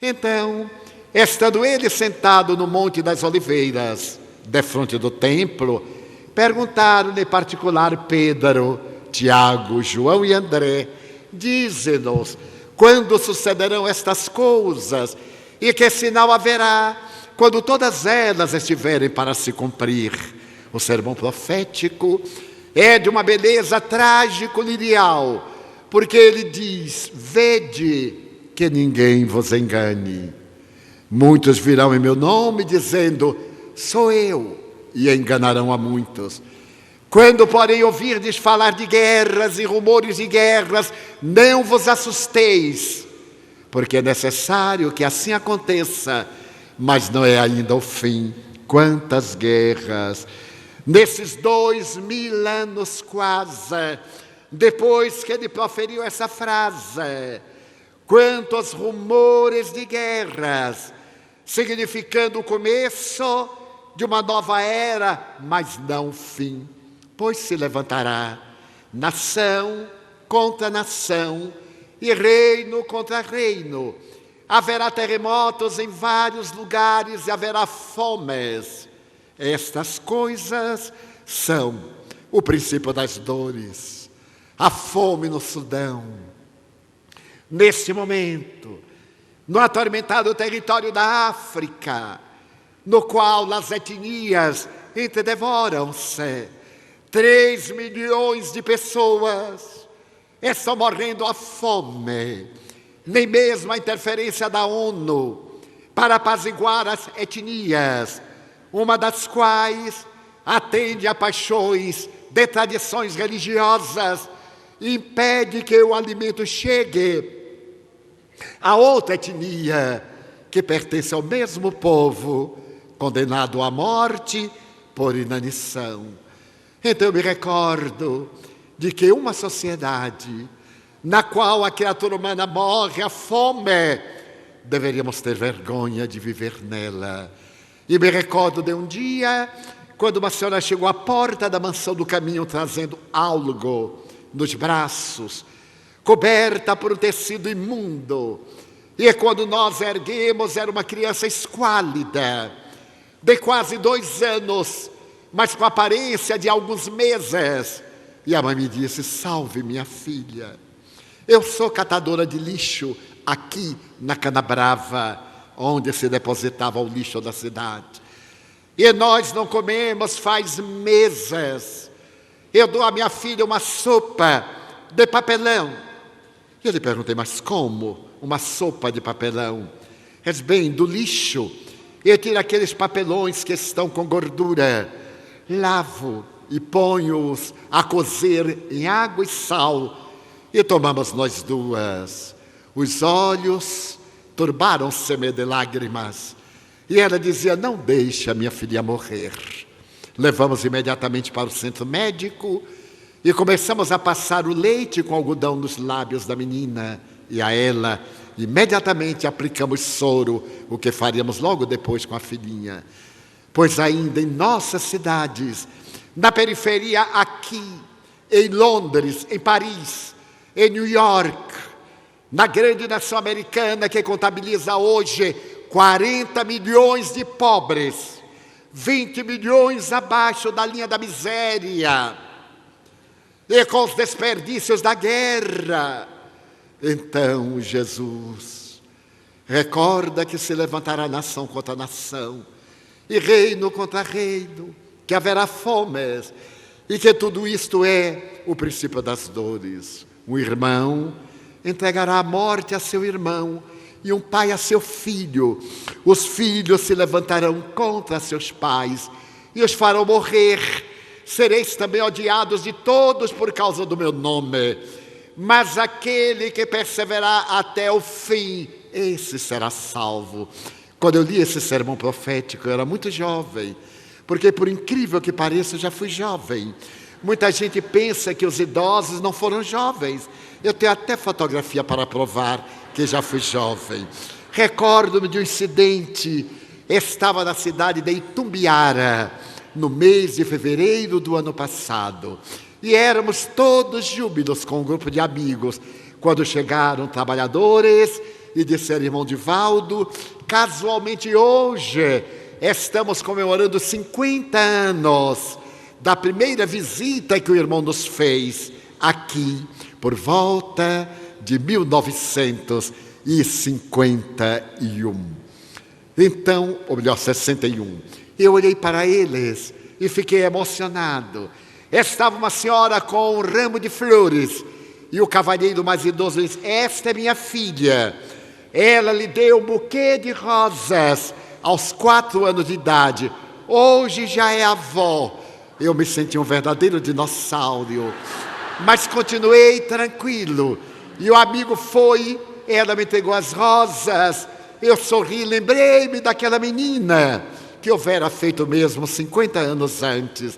Então, estando ele sentado no Monte das Oliveiras, defronte do templo, perguntaram-lhe em particular Pedro, Tiago, João e André: dize-nos, quando sucederão estas coisas? E que sinal haverá quando todas elas estiverem para se cumprir? O sermão profético é de uma beleza trágico-lirial, porque ele diz: vede que ninguém vos engane. Muitos virão em meu nome dizendo: sou eu, e enganarão a muitos. Quando, porém, ouvirdes falar de guerras e rumores de guerras, não vos assusteis, porque é necessário que assim aconteça, mas não é ainda o fim. Quantas guerras! Nesses 2000 anos quase, depois que ele proferiu essa frase, quantos rumores de guerras, significando o começo de uma nova era, mas não o fim. Pois se levantará nação contra nação e reino contra reino. Haverá terremotos em vários lugares e haverá fomes. Estas coisas são o princípio das dores. A fome no Sudão. Neste momento, no atormentado território da África, no qual as etnias entredevoram-se, 3 milhões de pessoas estão morrendo à fome. Nem mesmo a interferência da ONU para apaziguar as etnias, uma das quais atende a paixões de tradições religiosas, impede que o alimento chegue a outra etnia que pertence ao mesmo povo, condenado à morte por inanição. Então eu me recordo de que uma sociedade na qual a criatura humana morre à fome, deveríamos ter vergonha de viver nela. E me recordo de um dia, quando uma senhora chegou à porta da mansão do caminho trazendo algo nos braços, coberta por um tecido imundo. E quando nós erguemos, era uma criança esquálida, de quase 2 anos, mas com a aparência de alguns meses. E a mãe me disse: salve minha filha, eu sou catadora de lixo aqui na Canabrava, onde se depositava o lixo da cidade. E nós não comemos faz meses. Eu dou à minha filha uma sopa de papelão. E eu lhe perguntei: mas como uma sopa de papelão? Diz: bem, do lixo eu tiro aqueles papelões que estão com gordura, lavo e ponho-os a cozer em água e sal, e tomamos nós duas. Os olhos turbaram-se-me de lágrimas, e ela dizia: não deixe a minha filha morrer. Levamos imediatamente para o centro médico e começamos a passar o leite com algodão nos lábios da menina, e a ela imediatamente aplicamos soro, o que faríamos logo depois com a filhinha. Pois ainda em nossas cidades, na periferia aqui, em Londres, em Paris, em New York, na grande nação americana que contabiliza hoje 40 milhões de pobres, 20 milhões abaixo da linha da miséria, e com os desperdícios da guerra. Então Jesus recorda que se levantará nação contra nação e reino contra reino, que haverá fomes, e que tudo isto é o princípio das dores. Um irmão entregará a morte a seu irmão, e um pai a seu filho. Os filhos se levantarão contra seus pais e os farão morrer. Sereis também odiados de todos por causa do meu nome, mas aquele que perseverar até o fim, esse será salvo. Quando eu li esse sermão profético, eu era muito jovem, porque, por incrível que pareça, eu já fui jovem. Muita gente pensa que os idosos não foram jovens. Eu tenho até fotografia para provar que já fui jovem. Recordo-me de um incidente. Estava na cidade de Itumbiara, no mês de fevereiro do ano passado. E éramos todos júbilos com um grupo de amigos, quando chegaram trabalhadores e disse ao irmão Divaldo, casualmente hoje estamos comemorando 50 anos da primeira visita que o irmão nos fez aqui, por volta de 1951. Então, ou melhor, 61. Eu olhei para eles e fiquei emocionado. Estava uma senhora com um ramo de flores e o cavalheiro mais idoso disse, esta é minha filha. Ela lhe deu um buquê de rosas aos 4 anos de idade. Hoje já é avó. Eu me senti um verdadeiro dinossauro. Mas continuei tranquilo. E o amigo foi, ela me entregou as rosas. Eu sorri, lembrei-me daquela menina que houvera feito mesmo 50 anos antes.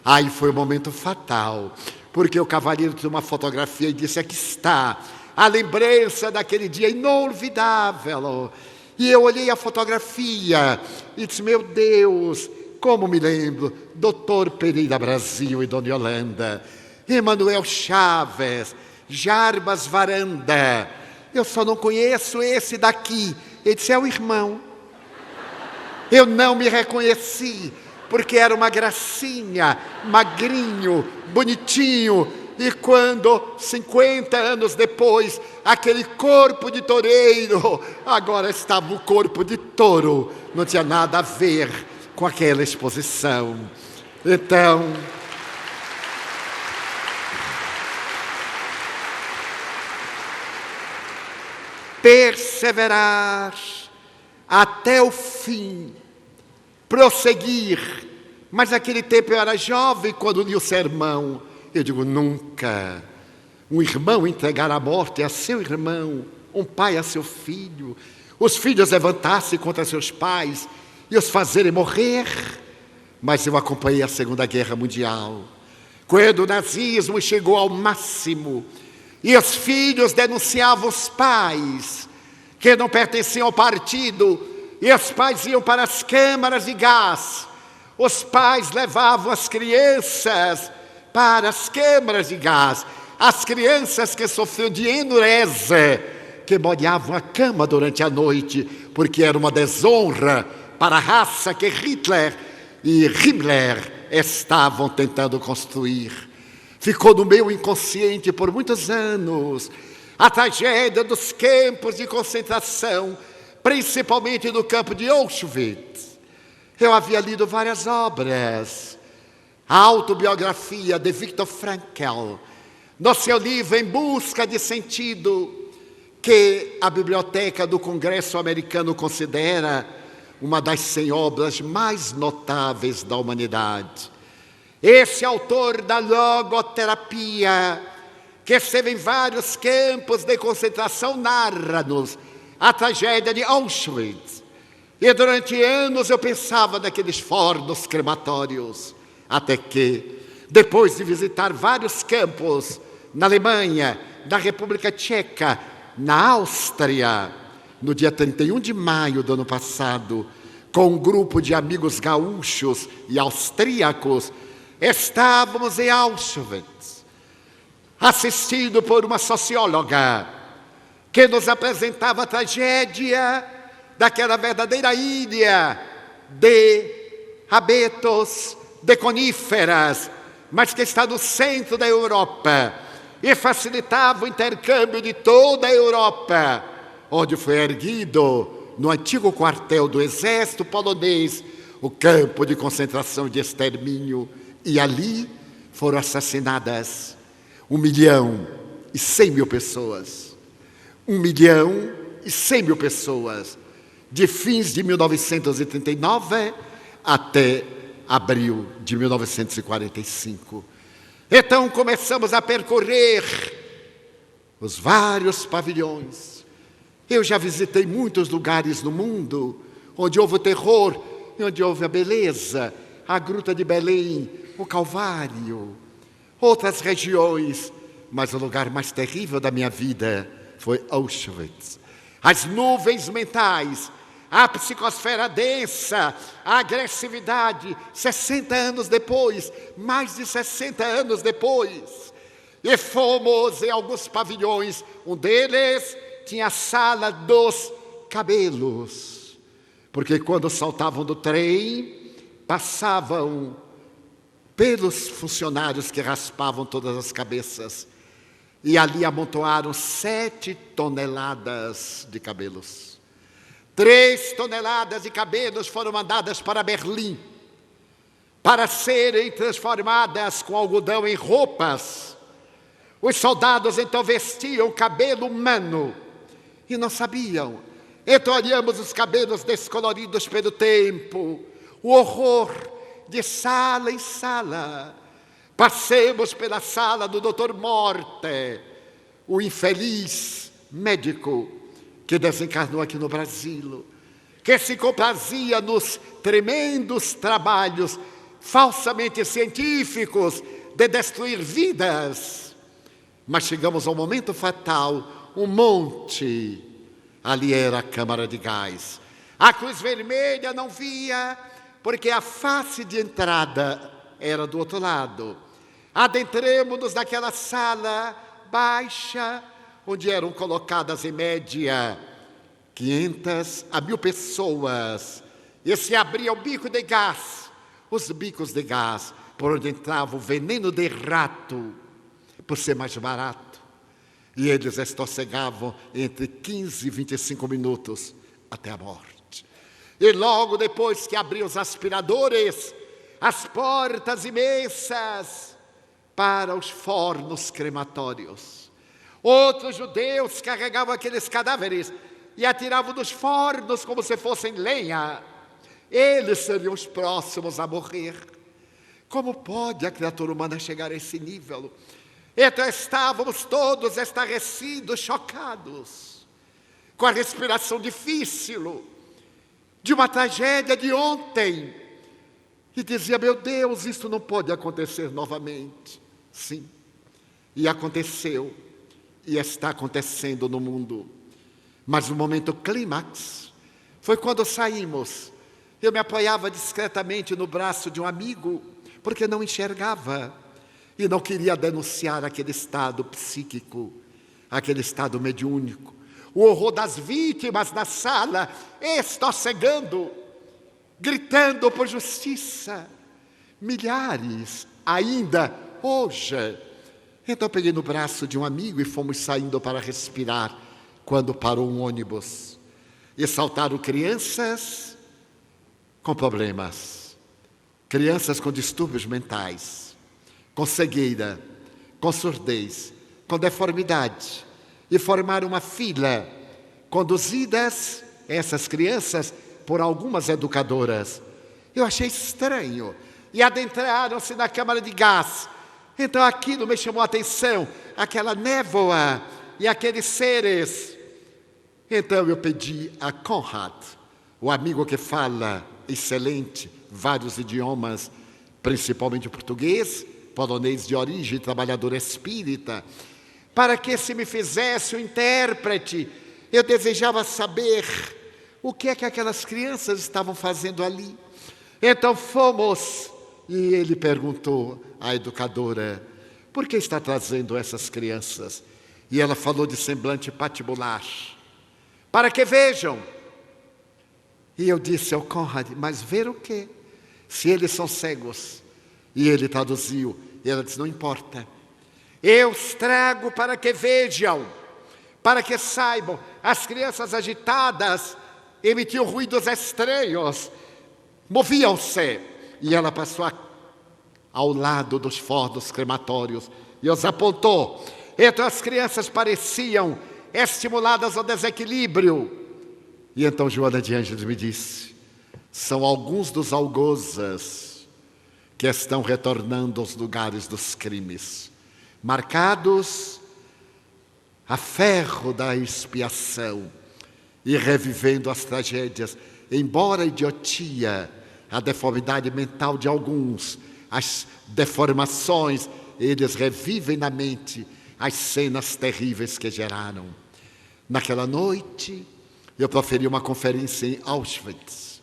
Aí foi um momento fatal, porque o cavalheiro tinha uma fotografia e disse, aqui está a lembrança daquele dia inolvidável. E eu olhei a fotografia e disse, meu Deus, como me lembro, Dr. Pereira Brasil e Dona Yolanda, Emanuel Chaves, Jarbas Varanda, eu só não conheço esse daqui. Ele disse, é o irmão. Eu não me reconheci, porque era uma gracinha, magrinho, bonitinho. E quando, 50 anos depois, aquele corpo de toureiro, agora estava o corpo de touro. Não tinha nada a ver com aquela exposição. Então, perseverar até o fim, prosseguir. Mas naquele tempo eu era jovem quando li o sermão. Eu digo, nunca um irmão entregar a morte a seu irmão, um pai a seu filho, os filhos levantar-se contra seus pais e os fazerem morrer. Mas eu acompanhei a Segunda Guerra Mundial, quando o nazismo chegou ao máximo e os filhos denunciavam os pais que não pertenciam ao partido, e os pais iam para as câmaras de gás. Os pais levavam as crianças para as câmaras de gás. As crianças que sofriam de enurese, que molhavam a cama durante a noite, porque era uma desonra para a raça que Hitler e Himmler estavam tentando construir. Ficou no meu inconsciente por muitos anos a tragédia dos campos de concentração, principalmente no campo de Auschwitz. Eu havia lido várias obras. A autobiografia de Viktor Frankl, no seu livro Em Busca de Sentido, que a Biblioteca do Congresso Americano considera uma das 100 obras mais notáveis da humanidade. Esse autor da logoterapia, que esteve em vários campos de concentração, narra-nos a tragédia de Auschwitz. E durante anos eu pensava naqueles fornos crematórios, até que, depois de visitar vários campos na Alemanha, na República Tcheca, na Áustria, no dia 31 de maio do ano passado, com um grupo de amigos gaúchos e austríacos, estávamos em Auschwitz, assistido por uma socióloga que nos apresentava a tragédia daquela verdadeira ilha de abetos, de coníferas, mas que está no centro da Europa e facilitava o intercâmbio de toda a Europa, onde foi erguido, no antigo quartel do exército polonês, o campo de concentração de extermínio. E ali foram assassinadas 1.100.000 pessoas. 1.100.000 pessoas, de fins de 1939 até abril de 1945. Então começamos a percorrer os vários pavilhões. Eu já visitei muitos lugares no mundo onde houve o terror e onde houve a beleza, a Gruta de Belém, o Calvário, outras regiões, mas o lugar mais terrível da minha vida foi Auschwitz. As nuvens mentais, a psicosfera densa, a agressividade, 60 anos depois, mais de 60 anos depois. E fomos em alguns pavilhões, um deles tinha a sala dos cabelos, porque quando saltavam do trem, passavam pelos funcionários que raspavam todas as cabeças. E ali amontoaram 7 toneladas de cabelos. 3 toneladas de cabelos foram mandadas para Berlim, para serem transformadas com algodão em roupas. Os soldados então vestiam cabelo humano e não sabiam. Então olhamos os cabelos descoloridos pelo tempo, o horror de sala em sala. Passemos pela sala do Dr. Morte, o infeliz médico que desencarnou aqui no Brasil, que se comprazia nos tremendos trabalhos falsamente científicos de destruir vidas. Mas chegamos ao momento fatal, um monte, ali era a câmara de gás. A Cruz Vermelha não via, porque a face de entrada era do outro lado. Adentremos-nos naquela sala baixa, onde eram colocadas em média 500 a 1.000 pessoas. E se abria o bico de gás, os bicos de gás, por onde entrava o veneno de rato, por ser mais barato. E eles estossegavam entre 15 e 25 minutos até a morte. E logo depois que abriam os aspiradores, as portas imensas para os fornos crematórios. Outros judeus carregavam aqueles cadáveres e atiravam dos fornos como se fossem lenha. Eles seriam os próximos a morrer. Como pode a criatura humana chegar a esse nível? Então estávamos todos estarrecidos, chocados, com a respiração difícil de uma tragédia de ontem. E dizia, meu Deus, isso não pode acontecer novamente. Sim, e aconteceu, e está acontecendo no mundo. Mas o momento clímax foi quando saímos. Eu me apoiava discretamente no braço de um amigo, porque não enxergava, e não queria denunciar aquele estado psíquico, aquele estado mediúnico. O horror das vítimas na sala, estossegando, gritando por justiça. Milhares ainda hoje. Então peguei no braço de um amigo e fomos saindo para respirar, quando parou um ônibus. E saltaram crianças com problemas, crianças com distúrbios mentais, com cegueira, com surdez, com deformidade. E formaram uma fila, conduzidas, essas crianças, por algumas educadoras. Eu achei estranho. E adentraram-se na câmara de gás. Então aquilo me chamou a atenção, aquela névoa e aqueles seres. Então eu pedi a Conrad, o amigo que fala excelente vários idiomas, principalmente português, polonês de origem, trabalhador espírita, para que se me fizesse o intérprete. Eu desejava saber o que é que aquelas crianças estavam fazendo ali. Então fomos, e ele perguntou à educadora, por que está trazendo essas crianças? E ela falou de semblante patibular, para que vejam. E eu disse ao Conrad, mas ver o quê? Se eles são cegos. E ele traduziu, e ela disse, não importa. Eu os trago para que vejam, para que saibam. As crianças agitadas emitiam ruídos estranhos, moviam-se. E ela passou ao lado dos fornos crematórios e os apontou. Então as crianças pareciam estimuladas ao desequilíbrio. E então Joana de Ângeles me disse, são alguns dos algozes que estão retornando aos lugares dos crimes, marcados a ferro da expiação e revivendo as tragédias, embora a idiotia, a deformidade mental de alguns, as deformações, eles revivem na mente as cenas terríveis que geraram. Naquela noite, eu proferi uma conferência em Auschwitz,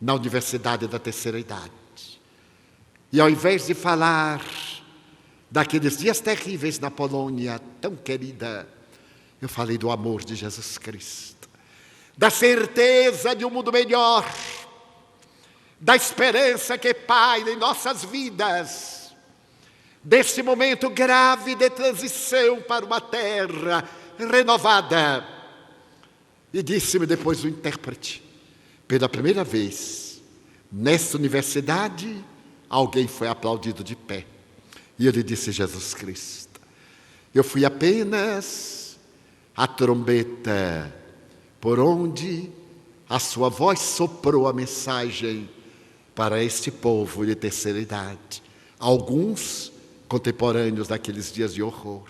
na Universidade da Terceira Idade. E ao invés de falar daqueles dias terríveis na Polônia, tão querida, Eu falei do amor de Jesus Cristo, da certeza de um mundo melhor, da esperança que paira em nossas vidas, desse momento grave de transição para uma terra renovada. E disse-me depois o intérprete: pela primeira vez, nesta universidade, alguém foi aplaudido de pé. E ele disse: Jesus Cristo. Eu fui apenas a trombeta por onde a sua voz soprou a mensagem para este povo de terceira idade, alguns contemporâneos daqueles dias de horror.